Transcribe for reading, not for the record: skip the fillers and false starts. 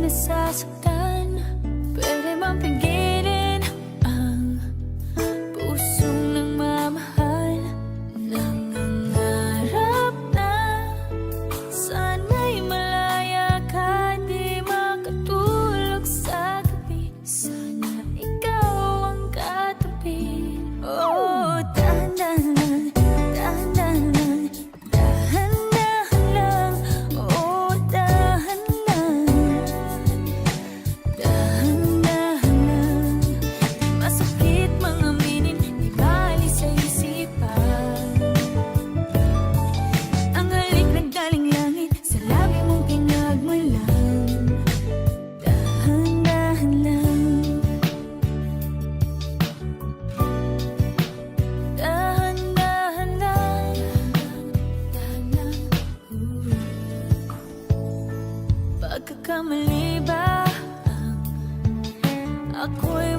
nasasaktan. Pwede bang pigilin ang pusong nagmamahal? Nangangarap na sana'y malaya ka, di makatulog sa gabi. Sana ikaw ang katabi. Oh, dahan-dahan lang, dahan-dahan lang, dahan-dahan lang. Oh, dahan lang, dahan-dahan lang. Masakit mga aminin, di bali sa isipan. Ang halik naggaling langit, sa labi mong pinagmulan. Dahan-dahan lang, dahan-dahan lang, dahan lang. Pagkakamali ba ang ako'y